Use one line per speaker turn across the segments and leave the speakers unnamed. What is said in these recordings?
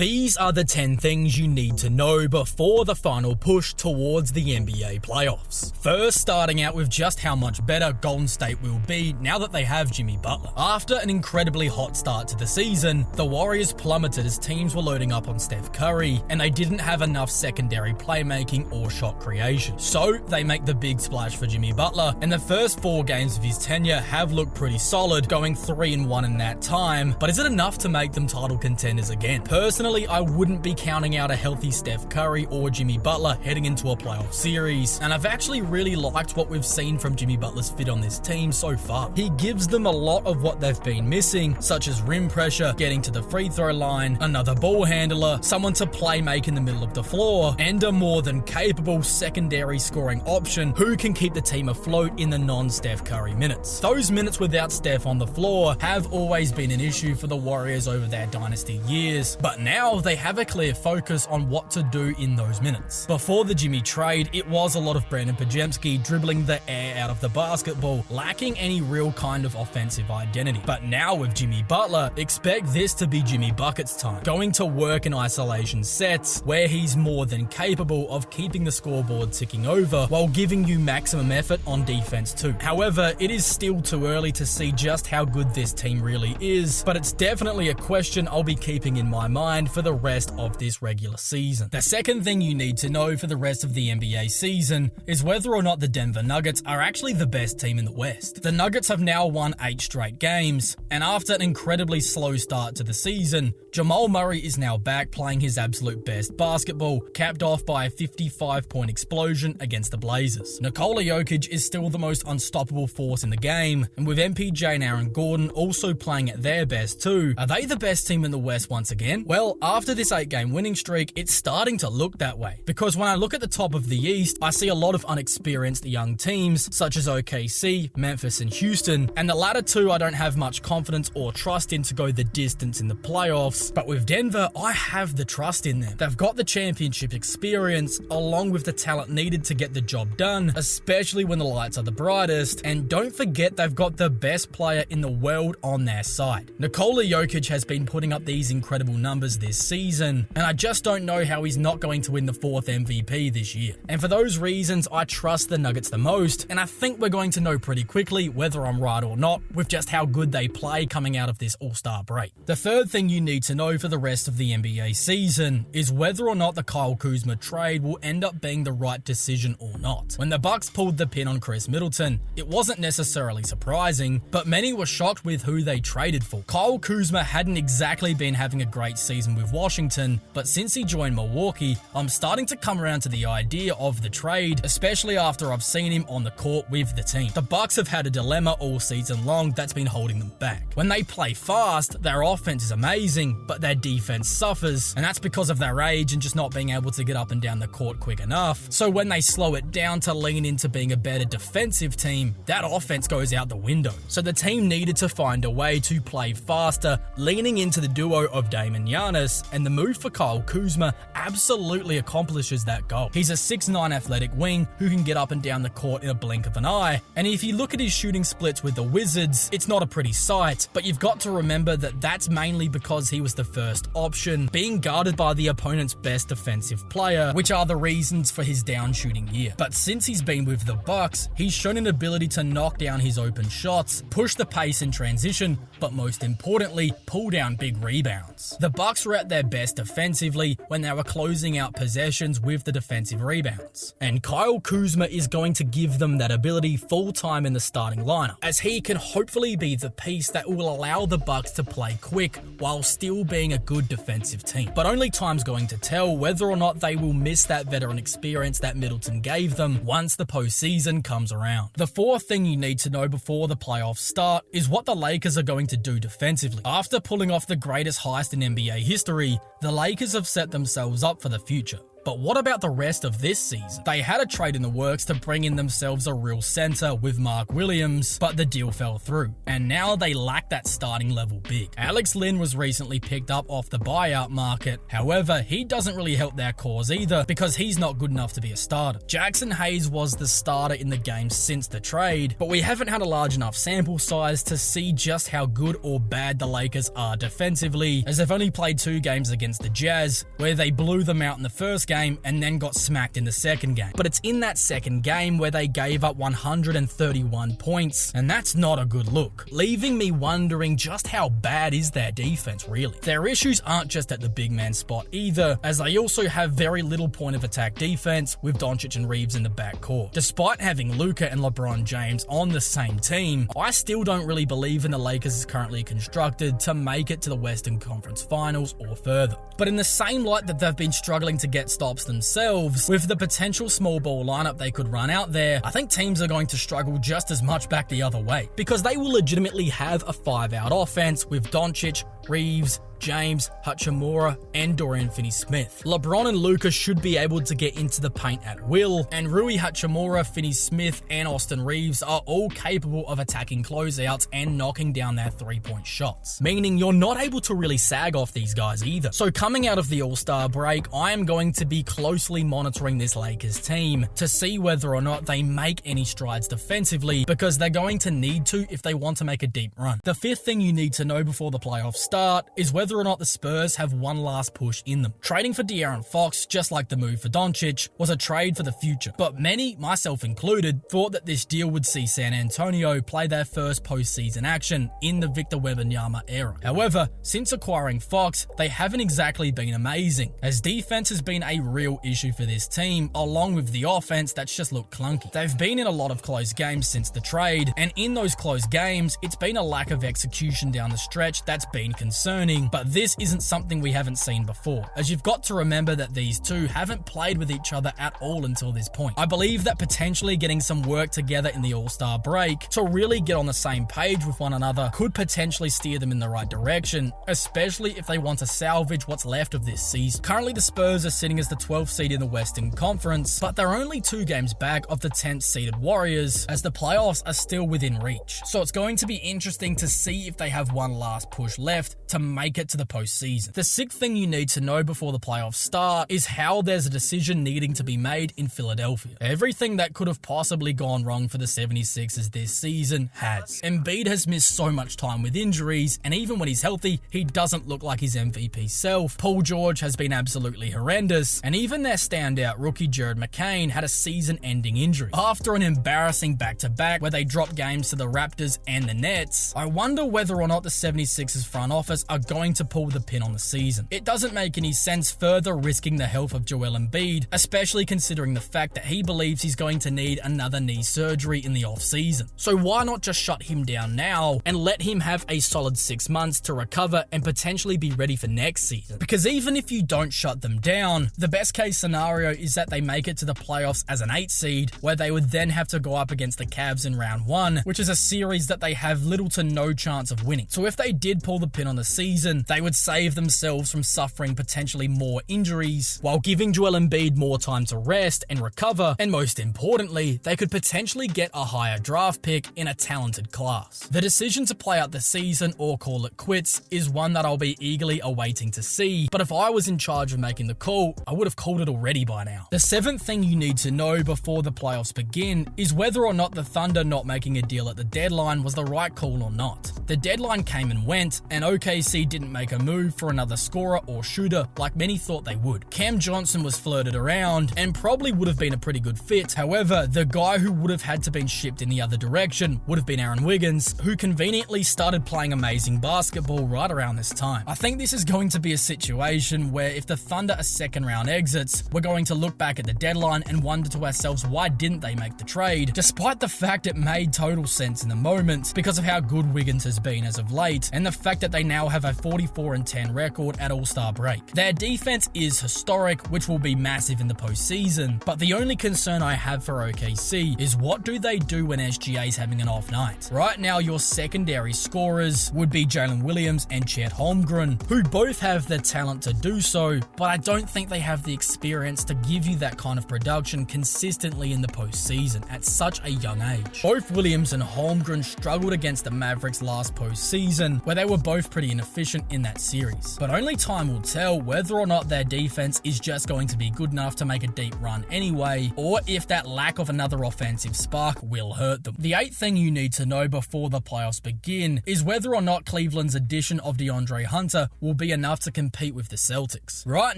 These are the 10 things you need to know before the final push towards the NBA playoffs. First, starting out with just how much better Golden State will be now that they have Jimmy Butler. After an incredibly hot start to the season, the Warriors plummeted as teams were loading up on Steph Curry, and they didn't have enough secondary playmaking or shot creation. So they make the big splash for Jimmy Butler, and the first 4 games of his tenure have looked pretty solid, going 3-1 in that time. But is it enough to make them title contenders again? Personally, I wouldn't be counting out a healthy Steph Curry or Jimmy Butler heading into a playoff series, and I've actually really liked what we've seen from Jimmy Butler's fit on this team so far. He gives them a lot of what they've been missing, such as rim pressure, getting to the free throw line, another ball handler, someone to play make in the middle of the floor, and a more than capable secondary scoring option who can keep the team afloat in the non-Steph Curry minutes. Those minutes without Steph on the floor have always been an issue for the Warriors over their dynasty years, but now they have a clear focus on what to do in those minutes. Before the Jimmy trade, it was a lot of Brandon Podziemski dribbling the air out of the basketball, lacking any real kind of offensive identity. But now with Jimmy Butler, expect this to be Jimmy Bucket's time, going to work in isolation sets where he's more than capable of keeping the scoreboard ticking over while giving you maximum effort on defense too. However, it is still too early to see just how good this team really is, but it's definitely a question I'll be keeping in my mind for the rest of this regular season. The second thing you need to know for the rest of the NBA season is whether or not the Denver Nuggets are actually the best team in the West. The Nuggets have now won 8 straight games, and after an incredibly slow start to the season, Jamal Murray is now back playing his absolute best basketball, capped off by a 55-point explosion against the Blazers. Nikola Jokic is still the most unstoppable force in the game, and with MPJ and Aaron Gordon also playing at their best too, are they the best team in the West once again? Well, after this 8-game winning streak, it's starting to look that way, because when I look at the top of the East, I see a lot of unexperienced young teams such as OKC, Memphis, and Houston, and the latter two I don't have much confidence or trust in to go the distance in the playoffs, but with Denver, I have the trust in them. They've got the championship experience along with the talent needed to get the job done, especially when the lights are the brightest, and don't forget they've got the best player in the world on their side. Nikola Jokic has been putting up these incredible numbers this season, and I just don't know how he's not going to win the 4th MVP this year. And for those reasons, I trust the Nuggets the most, and I think we're going to know pretty quickly whether I'm right or not with just how good they play coming out of this All-Star break. The third thing you need to know for the rest of the NBA season is whether or not the Kyle Kuzma trade will end up being the right decision or not. When the Bucks pulled the pin on Chris Middleton, it wasn't necessarily surprising, but many were shocked with who they traded for. Kyle Kuzma hadn't exactly been having a great season with Washington, but since he joined Milwaukee, I'm starting to come around to the idea of the trade, especially after I've seen him on the court with the team. The Bucks have had a dilemma all season long that's been holding them back. When they play fast, their offense is amazing, but their defense suffers, and that's because of their age and just not being able to get up and down the court quick enough. So when they slow it down to lean into being a better defensive team, that offense goes out the window. So the team needed to find a way to play faster, leaning into the duo of Dame and Giannis, and the move for Kyle Kuzma absolutely accomplishes that goal. He's a 6'9" athletic wing who can get up and down the court in a blink of an eye, and if you look at his shooting splits with the Wizards, it's not a pretty sight, but you've got to remember that that's mainly because he was the first option, being guarded by the opponent's best defensive player, which are the reasons for his down shooting year. But since he's been with the Bucks, he's shown an ability to knock down his open shots, push the pace in transition, but most importantly, pull down big rebounds. The Bucks were at their best defensively when they were closing out possessions with the defensive rebounds. And Kyle Kuzma is going to give them that ability full-time in the starting lineup, as he can hopefully be the piece that will allow the Bucks to play quick while still being a good defensive team. But only time's going to tell whether or not they will miss that veteran experience that Middleton gave them once the postseason comes around. The fourth thing you need to know before the playoffs start is what the Lakers are going to do defensively. After pulling off the greatest heist in NBA history, the Lakers have set themselves up for the future. But what about the rest of this season? They had a trade in the works to bring in themselves a real center with Mark Williams, but the deal fell through, and now they lack that starting level big. Alex Lynn was recently picked up off the buyout market. However, he doesn't really help their cause either because he's not good enough to be a starter. Jackson Hayes was the starter in the game since the trade, but we haven't had a large enough sample size to see just how good or bad the Lakers are defensively, as they've only played 2 games against the Jazz, where they blew them out in the first game and then got smacked in the second game. But it's in that second game where they gave up 131 points, and that's not a good look, leaving me wondering just how bad is their defense really. Their issues aren't just at the big man spot either, as they also have very little point of attack defense with Doncic and Reeves in the backcourt. Despite having Luka and LeBron James on the same team, I still don't really believe in the Lakers as currently constructed to make it to the Western Conference Finals or further. But in the same light that they've been struggling to get stops themselves, with the potential small ball lineup they could run out there, I think teams are going to struggle just as much back the other way, because they will legitimately have a 5-out offense with Doncic, Reeves, James, Hachimura, and Dorian Finney-Smith. LeBron and Luka should be able to get into the paint at will, and Rui Hachimura, Finney-Smith, and Austin Reeves are all capable of attacking closeouts and knocking down their 3-point shots, meaning you're not able to really sag off these guys either. So coming out of the All-Star break, I am going to be closely monitoring this Lakers team to see whether or not they make any strides defensively, because they're going to need to if they want to make a deep run. The 5th thing you need to know before the playoffs start is whether or not the Spurs have one last push in them. Trading for De'Aaron Fox, just like the move for Doncic, was a trade for the future, but many, myself included, thought that this deal would see San Antonio play their first postseason action in the Victor Wembanyama era. However, since acquiring Fox, they haven't exactly been amazing, as defense has been a real issue for this team, along with the offense that's just looked clunky. They've been in a lot of close games since the trade, and in those close games, it's been a lack of execution down the stretch that's been concerning, but this isn't something we haven't seen before, as you've got to remember that these two haven't played with each other at all until this point. I believe that potentially getting some work together in the All-Star break to really get on the same page with one another could potentially steer them in the right direction, especially if they want to salvage what's left of this season. Currently, the Spurs are sitting as the 12th seed in the Western Conference, but they're only 2 games back of the 10th seeded Warriors, as the playoffs are still within reach. So it's going to be interesting to see if they have one last push left to make it to the postseason. The 6th thing you need to know before the playoffs start is how there's a decision needing to be made in Philadelphia. Everything that could have possibly gone wrong for the 76ers this season has. Embiid has missed so much time with injuries, and even when he's healthy, he doesn't look like his MVP self. Paul George has been absolutely horrendous, and even their standout rookie Jared McCain had a season-ending injury. After an embarrassing back-to-back where they dropped games to the Raptors and the Nets, I wonder whether or not the 76ers front office are going to pull the pin on the season. It doesn't make any sense further risking the health of Joel Embiid, especially considering the fact that he believes he's going to need another knee surgery in the off-season. So why not just shut him down now and let him have a solid 6 months to recover and potentially be ready for next season? Because even if you don't shut them down, the best case scenario is that they make it to the playoffs as an 8 seed, where they would then have to go up against the Cavs in round 1, which is a series that they have little to no chance of winning. So if they did pull the pin on the season, they would save themselves from suffering potentially more injuries, while giving Joel Embiid more time to rest and recover, and most importantly, they could potentially get a higher draft pick in a talented class. The decision to play out the season or call it quits is one that I'll be eagerly awaiting to see, but if I was in charge of making the call, I would have called it already by now. The 7th thing you need to know before the playoffs begin is whether or not the Thunder not making a deal at the deadline was the right call or not. The deadline came and went, and OKC didn't make a move for another scorer or shooter like many thought they would. Cam Johnson was flirted around and probably would have been a pretty good fit. However, the guy who would have had to been shipped in the other direction would have been Aaron Wiggins, who conveniently started playing amazing basketball right around this time. I think this is going to be a situation where if the Thunder are second round exits, we're going to look back at the deadline and wonder to ourselves, why didn't they make the trade? Despite the fact it made total sense in the moment because of how good Wiggins has been as of late, and the fact that they now have a $40 44-10 record at All-Star break. Their defense is historic, which will be massive in the postseason, but the only concern I have for OKC is what do they do when SGA's having an off night? Right now, your secondary scorers would be Jalen Williams and Chet Holmgren, who both have the talent to do so, but I don't think they have the experience to give you that kind of production consistently in the postseason at such a young age. Both Williams and Holmgren struggled against the Mavericks last postseason, where they were both pretty inefficient in that series. But only time will tell whether or not their defense is just going to be good enough to make a deep run anyway, or if that lack of another offensive spark will hurt them. The 8th thing you need to know before the playoffs begin is whether or not Cleveland's addition of DeAndre Hunter will be enough to compete with the Celtics. Right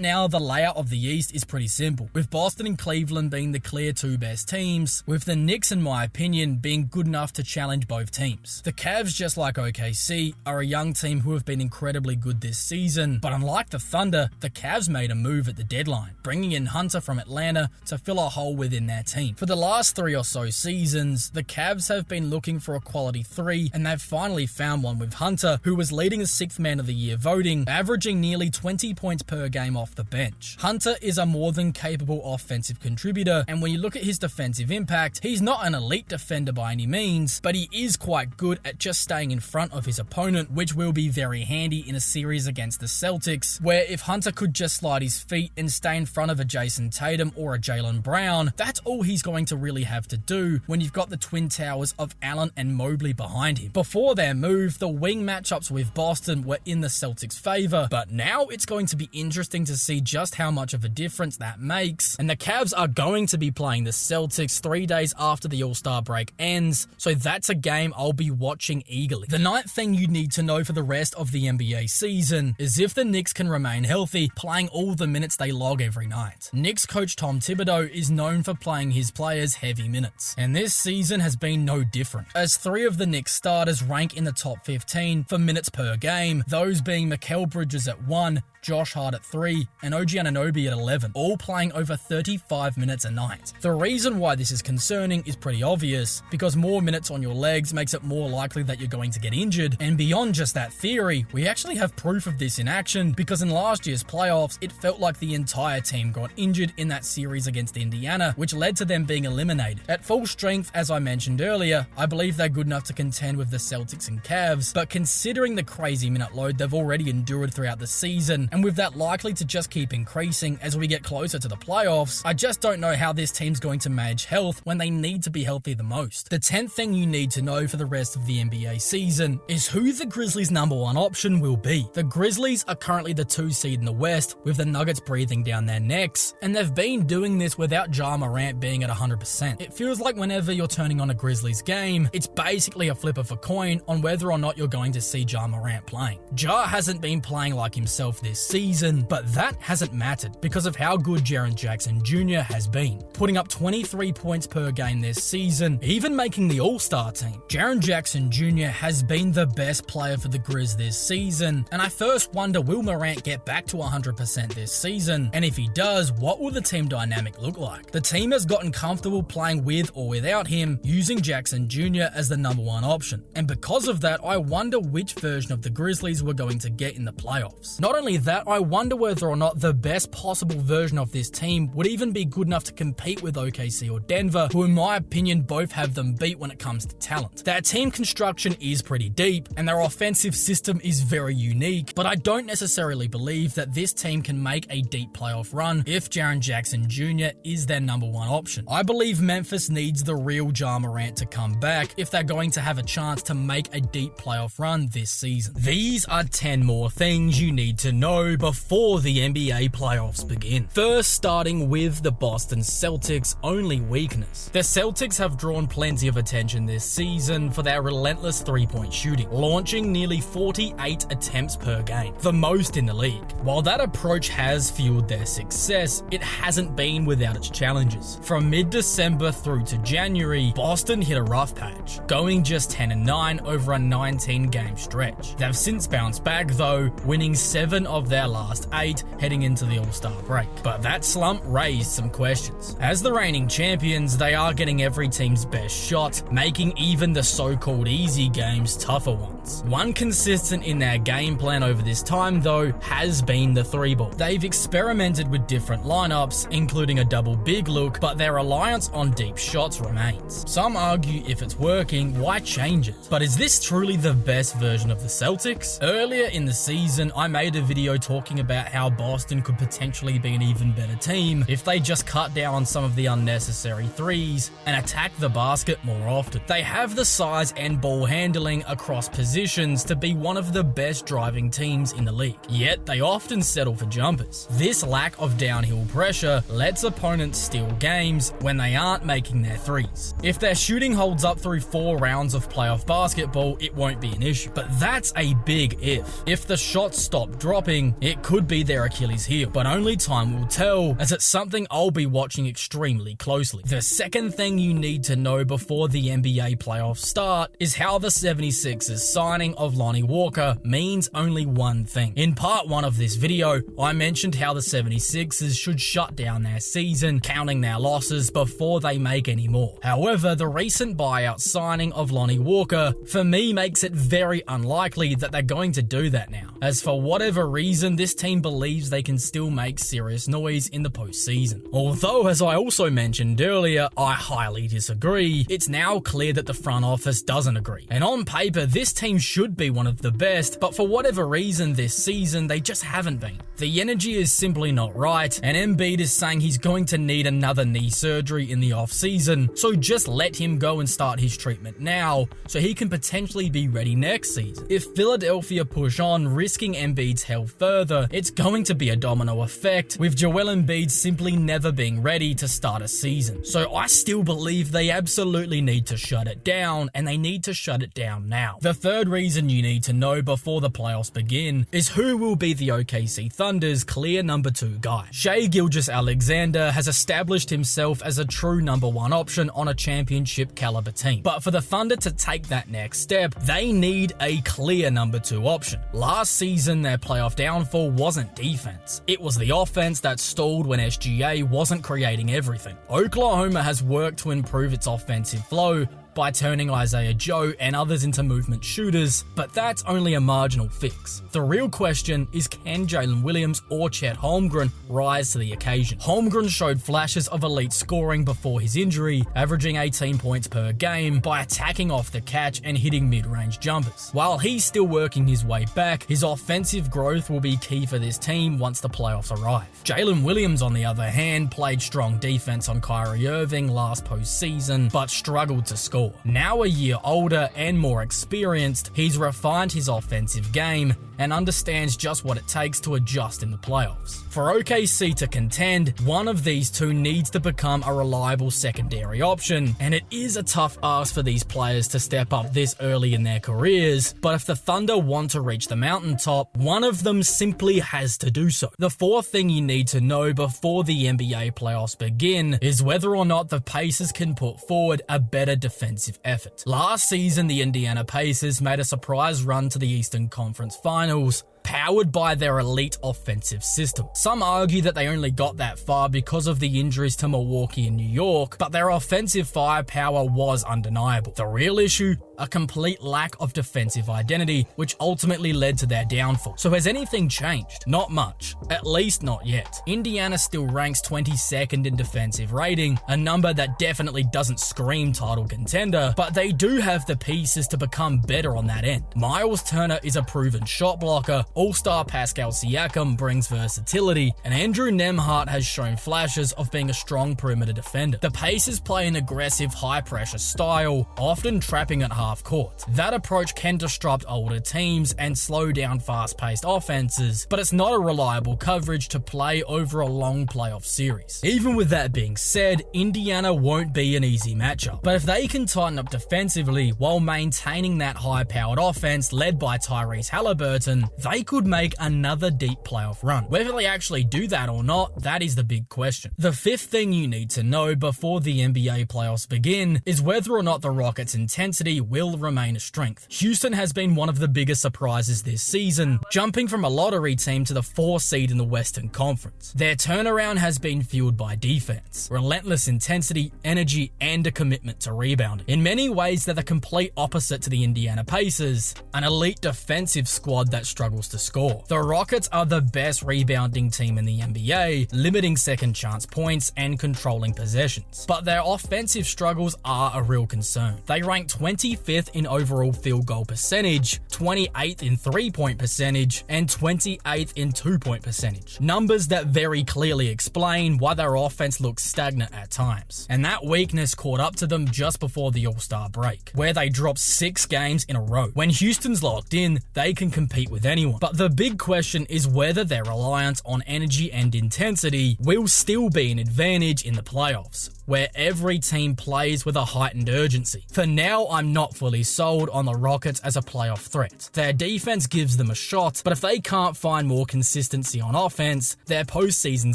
now, the layout of the East is pretty simple, with Boston and Cleveland being the clear 2 best teams, with the Knicks, in my opinion, being good enough to challenge both teams. The Cavs, just like OKC, are a young team who have been incredibly good this season, but unlike the Thunder, the Cavs made a move at the deadline, bringing in Hunter from Atlanta to fill a hole within their team. For the last 3 or so seasons, the Cavs have been looking for a quality 3, and they've finally found one with Hunter, who was leading the 6th Man of the Year voting, averaging nearly 20 points per game off the bench. Hunter is a more than capable offensive contributor, and when you look at his defensive impact, he's not an elite defender by any means, but he is quite good at just staying in front of his opponent, which will be very handy in a series against the Celtics, where if Hunter could just slide his feet and stay in front of a Jason Tatum or a Jaylen Brown, that's all he's going to really have to do when you've got the twin towers of Allen and Mobley behind him. Before their move, the wing matchups with Boston were in the Celtics' favor, but now it's going to be interesting to see just how much of a difference that makes, and the Cavs are going to be playing the Celtics 3 days after the All-Star break ends, so that's a game I'll be watching eagerly. The 9th thing you need to know for the rest of the NBA season is if the Knicks can remain healthy, playing all the minutes they log every night. Knicks coach Tom Thibodeau is known for playing his players heavy minutes, and this season has been no different, as 3 of the Knicks starters rank in the top 15 for minutes per game, those being Mikal Bridges at 1, Josh Hart at 3, and OG Anunoby at 11, all playing over 35 minutes a night. The reason why this is concerning is pretty obvious, because more minutes on your legs makes it more likely that you're going to get injured, and beyond just that theory, we actually have proof of this in action, because in last year's playoffs, it felt like the entire team got injured in that series against Indiana, which led to them being eliminated. At full strength, as I mentioned earlier, I believe they're good enough to contend with the Celtics and Cavs, but considering the crazy minute load they've already endured throughout the season, and with that likely to just keep increasing as we get closer to the playoffs, I just don't know how this team's going to manage health when they need to be healthy the most. The 10th thing you need to know for the rest of the NBA season is who the Grizzlies' number 1 option will be. The Grizzlies are currently the 2 seed in the West, with the Nuggets breathing down their necks, and they've been doing this without Ja Morant being at 100%. It feels like whenever you're turning on a Grizzlies game, it's basically a flip of a coin on whether or not you're going to see Ja Morant playing. Ja hasn't been playing like himself this season, but that hasn't mattered because of how good Jaren Jackson Jr. has been, putting up 23 points per game this season, even making the All-Star team. Jaren Jackson Jr. has been the best player for the Grizz this season, and I first wonder, will Morant get back to 100% this season? And if he does, what will the team dynamic look like? The team has gotten comfortable playing with or without him, using Jackson Jr. as the number 1 option, and because of that, I wonder which version of the Grizzlies we're going to get in the playoffs. Not only that, I wonder whether or not the best possible version of this team would even be good enough to compete with OKC or Denver, who in my opinion both have them beat when it comes to talent. Their team construction is pretty deep, and their offensive system is very unique, but I don't necessarily believe that this team can make a deep playoff run if Jaren Jackson Jr. is their number 1 option. I believe Memphis needs the real Ja Morant to come back if they're going to have a chance to make a deep playoff run this season. These are 10 more things you need to know before the NBA playoffs begin. First, starting with the Boston Celtics' only weakness. The Celtics have drawn plenty of attention this season for their relentless 3-point shooting, launching nearly 48 attempts per game, the most in the league. While that approach has fueled their success, it hasn't been without its challenges. From mid-December through to January, Boston hit a rough patch, going just 10-9 over a 19-game stretch. They've since bounced back though, winning 7 of their last 8 heading into the All-Star break. But that slump raised some questions. As the reigning champions, they are getting every team's best shot, making even the so-called easy games tougher ones. shots. One consistent in their game plan over this time, though, has been the 3-ball. They've experimented with different lineups, including a double big look, but their reliance on deep shots remains. Some argue if it's working, why change it? But is this truly the best version of the Celtics? Earlier in the season, I made a video talking about how Boston could potentially be an even better team if they just cut down on some of the unnecessary threes and attack the basket more often. They have the size and ball handling across positions to be one of the best driving teams in the league, yet they often settle for jumpers. This lack of downhill pressure lets opponents steal games when they aren't making their threes. If their shooting holds up through 4 rounds of playoff basketball, it won't be an issue, but that's a big if. If the shots stop dropping, it could be their Achilles heel, but only time will tell, as it's something I'll be watching extremely closely. The second thing you need to know before the NBA playoffs start is how the 76ers signing of Lonnie Walker means only one thing. In part 1 of this video, I mentioned how the 76ers should shut down their season, counting their losses before they make any more. However, the recent buyout signing of Lonnie Walker, for me, makes it very unlikely that they're going to do that now, as for whatever reason, this team believes they can still make serious noise in the postseason. Although, as I also mentioned earlier, I highly disagree, it's now clear that the front office doesn't agree. And on paper, this team should be one of the best, but for whatever reason this season, they just haven't been. The energy is simply not right, and Embiid is saying he's going to need another knee surgery in the off-season, so just let him go and start his treatment now, so he can potentially be ready next season. If Philadelphia push on, risking Embiid's health further, it's going to be a domino effect, with Joel Embiid simply never being ready to start a season. So I still believe they absolutely need to shut it down, and they need to shut it down now. The third reason you need to know before the playoffs begin is who will be the OKC Thunder's clear number 2 guy. Shai Gilgeous-Alexander has established himself as a true number 1 option on a championship caliber team. But for the Thunder to take that next step, they need a clear number 2 option. Last season, their playoff downfall wasn't defense. It was the offense that stalled when SGA wasn't creating everything. Oklahoma has worked to improve its offensive flow by turning Isaiah Joe and others into movement shooters, but that's only a marginal fix. The real question is, can Jalen Williams or Chet Holmgren rise to the occasion? Holmgren showed flashes of elite scoring before his injury, averaging 18 points per game by attacking off the catch and hitting mid-range jumpers. While he's still working his way back, his offensive growth will be key for this team once the playoffs arrive. Jalen Williams, on the other hand, played strong defense on Kyrie Irving last postseason, but struggled to score. Now a year older and more experienced, he's refined his offensive game and understands just what it takes to adjust in the playoffs. For OKC to contend, one of these two needs to become a reliable secondary option, and it is a tough ask for these players to step up this early in their careers, but if the Thunder want to reach the mountaintop, one of them simply has to do so. The fourth thing you need to know before the NBA playoffs begin is whether or not the Pacers can put forward a better defensive effort. Last season, the Indiana Pacers made a surprise run to the Eastern Conference Finals, powered by their elite offensive system. Some argue that they only got that far because of the injuries to Milwaukee and New York, but their offensive firepower was undeniable. The real issue? A complete lack of defensive identity, which ultimately led to their downfall. So has anything changed? Not much. At least not yet. Indiana still ranks 22nd in defensive rating, a number that definitely doesn't scream title contender, but they do have the pieces to become better on that end. Miles Turner is a proven shot blocker, All-Star Pascal Siakam brings versatility, and Andrew Nembhard has shown flashes of being a strong perimeter defender. The Pacers play an aggressive, high-pressure style, often trapping at half court. That approach can disrupt older teams and slow down fast-paced offenses, but it's not a reliable coverage to play over a long playoff series. Even with that being said, Indiana won't be an easy matchup, but if they can tighten up defensively while maintaining that high-powered offense led by Tyrese Halliburton, they could make another deep playoff run. Whether they actually do that or not, that is the big question. The fifth thing you need to know before the NBA playoffs begin is whether or not the Rockets' intensity will remain a strength. Houston has been one of the biggest surprises this season, jumping from a lottery team to the 4th seed in the Western Conference. Their turnaround has been fueled by defense, relentless intensity, energy, and a commitment to rebounding. In many ways, they're the complete opposite to the Indiana Pacers, an elite defensive squad that struggles to score. The Rockets are the best rebounding team in the NBA, limiting second chance points and controlling possessions. But their offensive struggles are a real concern. They rank 25th in overall field goal percentage, 28th in three-point percentage, and 28th in two-point percentage. Numbers that very clearly explain why their offense looks stagnant at times. And that weakness caught up to them just before the All-Star break, where they dropped 6 games in a row. When Houston's locked in, they can compete with anyone. But the big question is whether their reliance on energy and intensity will still be an advantage in the playoffs, where every team plays with a heightened urgency. For now, I'm not fully sold on the Rockets as a playoff threat. Their defense gives them a shot, but if they can't find more consistency on offense, their postseason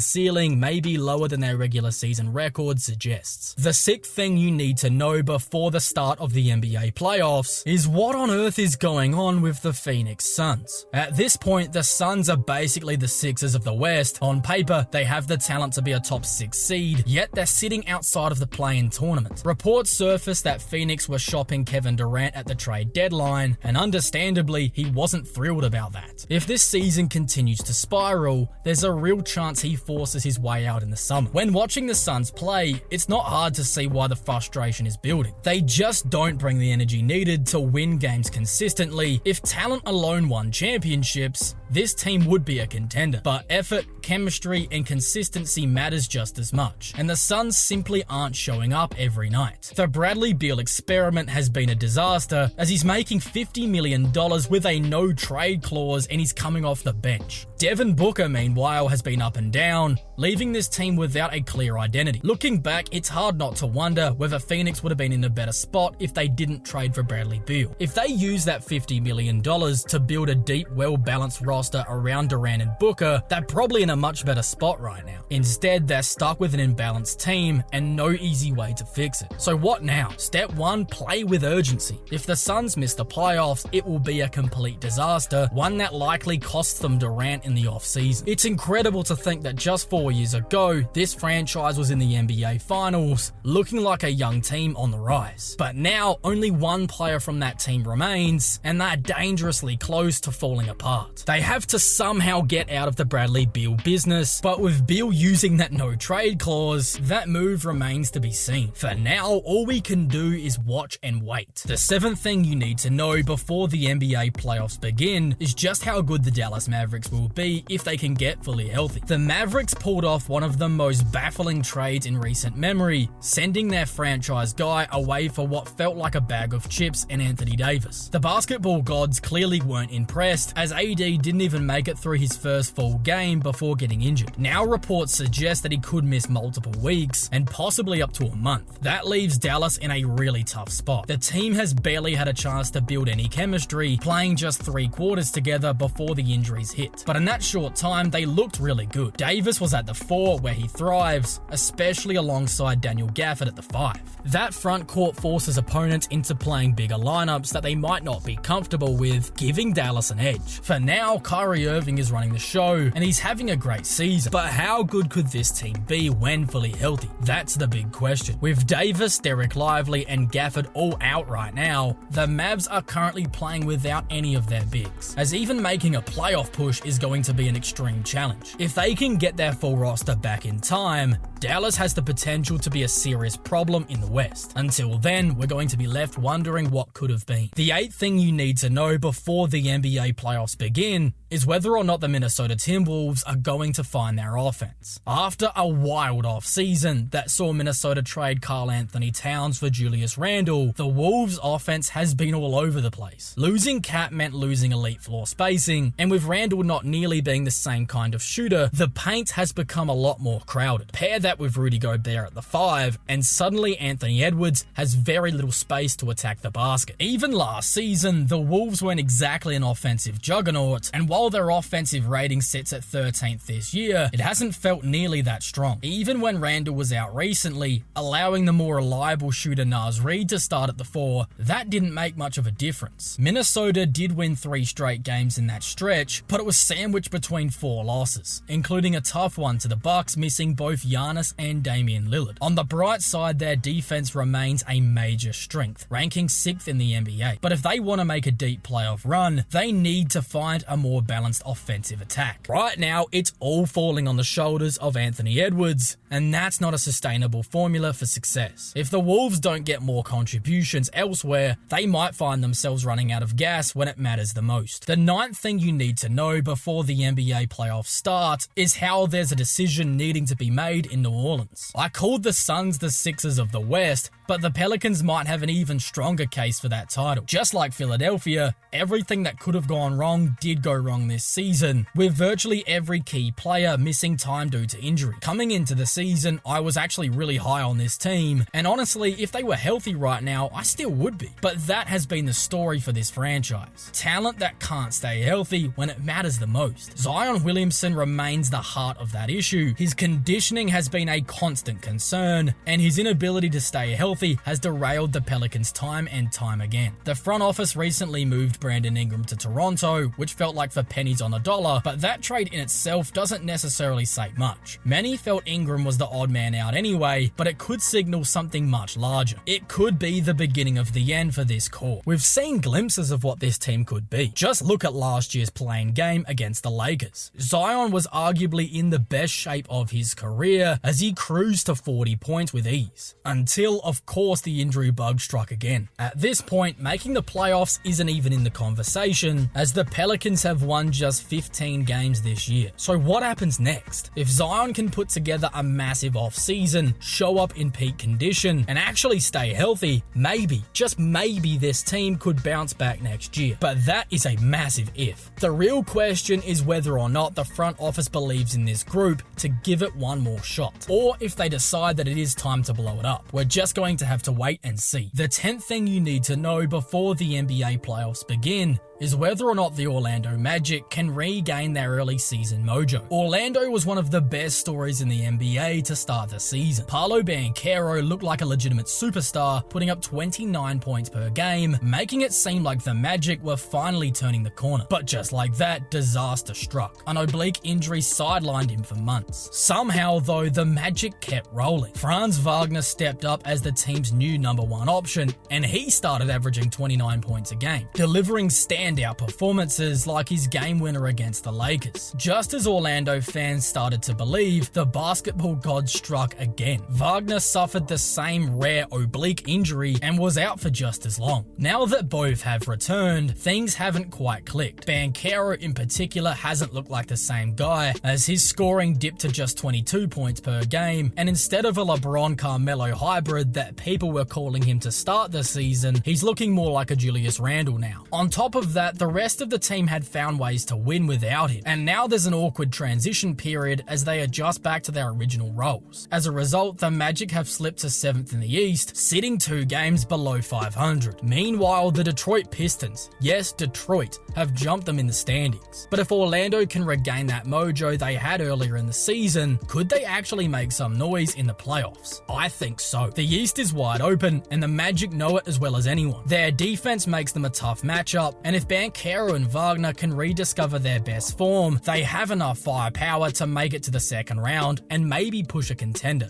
ceiling may be lower than their regular season record suggests. The sixth thing you need to know before the start of the NBA playoffs is what on earth is going on with the Phoenix Suns. At this point, the Suns are basically the Sixers of the West. On paper, they have the talent to be a top 6 seed, yet they're sitting outside of the play-in tournament. Reports surfaced that Phoenix were shopping Kevin Durant at the trade deadline, and understandably, he wasn't thrilled about that. If this season continues to spiral, there's a real chance he forces his way out in the summer. When watching the Suns play, it's not hard to see why the frustration is building. They just don't bring the energy needed to win games consistently. If talent alone won championships, this team would be a contender, but effort, chemistry, and consistency matters just as much, and the Suns simply aren't showing up every night. The Bradley Beal experiment has been a disaster, as he's making $50 million with a no-trade clause and he's coming off the bench. Devin Booker, meanwhile, has been up and down, leaving this team without a clear identity. Looking back, it's hard not to wonder whether Phoenix would have been in a better spot if they didn't trade for Bradley Beal. If they use that $50 million to build a deep, well-balanced roster around Durant and Booker, they're probably in a much better spot right now. Instead, they're stuck with an imbalanced team and no easy way to fix it. So what now? Step 1, play with urgency. If the Suns miss the playoffs, it will be a complete disaster, one that likely costs them Durant in the offseason. It's incredible to think that just 4 years ago, this franchise was in the NBA Finals, looking like a young team on the rise. But now, only one player from that team remains, and they're dangerously close to falling apart. They have to somehow get out of the Bradley Beal business, but with Beal using that no-trade clause, that move remains to be seen. For now, all we can do is watch and wait. The seventh thing you need to know before the NBA playoffs begin is just how good the Dallas Mavericks will be if they can get fully healthy. The Mavericks pulled off one of the most baffling trades in recent memory, sending their franchise guy away for what felt like a bag of chips and Anthony Davis. The basketball gods clearly weren't impressed, as AD didn't even make it through his first full game before getting injured. Now reports suggest that he could miss multiple weeks and possibly up to a month. That leaves Dallas in a really tough spot. The team has barely had a chance to build any chemistry, playing just 3 quarters together before the injuries hit. But in that short time, they looked really good. Davis was at the 4, where he thrives, especially alongside Daniel Gafford at the 5. That front court forces opponents into playing bigger lineups that they might not be comfortable with, giving Dallas an edge. For now, Kyrie Irving is running the show, and he's having a great season. But how good could this team be when fully healthy? That's the big question. With Davis, Derek Lively, and Gafford all out right now, the Mavs are currently playing without any of their bigs, as even making a playoff push is going to be an extreme challenge. If they can get their full roster back in time, Dallas has the potential to be a serious problem in the West. Until then, we're going to be left wondering what could have been. The 8th thing you need to know before the NBA playoffs begin is whether or not the Minnesota Timberwolves are going to find their offense. After a wild off-season that saw Minnesota trade Karl Anthony Towns for Julius Randle, the Wolves' offense has been all over the place. Losing Cat meant losing elite floor spacing, and with Randle not nearly being the same kind of shooter, the paint has become a lot more crowded. Pair that that with Rudy Gobert at the 5, and suddenly Anthony Edwards has very little space to attack the basket. Even last season, the Wolves weren't exactly an offensive juggernaut, and while their offensive rating sits at 13th this year, it hasn't felt nearly that strong. Even when Randall was out recently, allowing the more reliable shooter Naz Reid to start at the 4, that didn't make much of a difference. Minnesota did win 3 straight games in that stretch, but it was sandwiched between 4 losses, including a tough one to the Bucks missing both Giannis and Damian Lillard. On the bright side, their defense remains a major strength, ranking 6th in the NBA. But if they want to make a deep playoff run, they need to find a more balanced offensive attack. Right now, it's all falling on the shoulders of Anthony Edwards, and that's not a sustainable formula for success. If the Wolves don't get more contributions elsewhere, they might find themselves running out of gas when it matters the most. The 9th thing you need to know before the NBA playoffs start is how there's a decision needing to be made in New Orleans. I called the Suns the Sixers of the West, but the Pelicans might have an even stronger case for that title. Just like Philadelphia, everything that could have gone wrong did go wrong this season, with virtually every key player missing time due to injury. Coming into the season, I was actually really high on this team, and honestly, if they were healthy right now, I still would be. But that has been the story for this franchise. Talent that can't stay healthy when it matters the most. Zion Williamson remains the heart of that issue. His conditioning has been a constant concern, and his inability to stay healthy has derailed the Pelicans time and time again. The front office recently moved Brandon Ingram to Toronto, which felt like for pennies on a dollar, but that trade in itself doesn't necessarily say much. Many felt Ingram was the odd man out anyway, but it could signal something much larger. It could be the beginning of the end for this core. We've seen glimpses of what this team could be. Just look at last year's playing game against the Lakers. Zion was arguably in the best shape of his career as he cruised to 40 points with ease. Until, of course, the injury bug struck again. At this point, making the playoffs isn't even in the conversation, as the Pelicans have won just 15 games this year. So what happens next? If Zion can put together a massive off-season, show up in peak condition, and actually stay healthy, maybe, just maybe this team could bounce back next year. But that is a massive if. The real question is whether or not the front office believes in this group to give it one more shot, or if they decide that it is time to blow it up. We're just going to have to wait and see. The 10th thing you need to know before the NBA playoffs begin is whether or not the Orlando Magic can regain their early season mojo. Orlando was one of the best stories in the NBA to start the season. Paolo Banchero looked like a legitimate superstar, putting up 29 points per game, making it seem like the Magic were finally turning the corner. But just like that, disaster struck. An oblique injury sidelined him for months. Somehow, though, the Magic kept rolling. Franz Wagner stepped up as the team's new number 1 option, and he started averaging 29 points a game, delivering standout performances like his game winner against the Lakers. Just as Orlando fans started to believe, the basketball gods struck again. Wagner suffered the same rare oblique injury and was out for just as long. Now that both have returned, things haven't quite clicked. Banchero in particular hasn't looked like the same guy, as his scoring dipped to just 22 points per game, and instead of a LeBron-Carmelo hybrid that people were calling him to start the season, he's looking more like a Julius Randle now. On top of that, the rest of the team had found ways to win without him, and now there's an awkward transition period as they adjust back to their original roles. As a result, the Magic have slipped to 7th in the East, sitting 2 games below 500. Meanwhile, the Detroit Pistons, yes, Detroit, have jumped them in the standings. But if Orlando can regain that mojo they had earlier in the season, could they actually make some noise in the playoffs? I think so. The East is wide open, and the Magic know it as well as anyone. Their defense makes them a tough matchup, and if Banchero and Wagner can rediscover their best form, they have enough firepower to make it to the second round and maybe push a contender.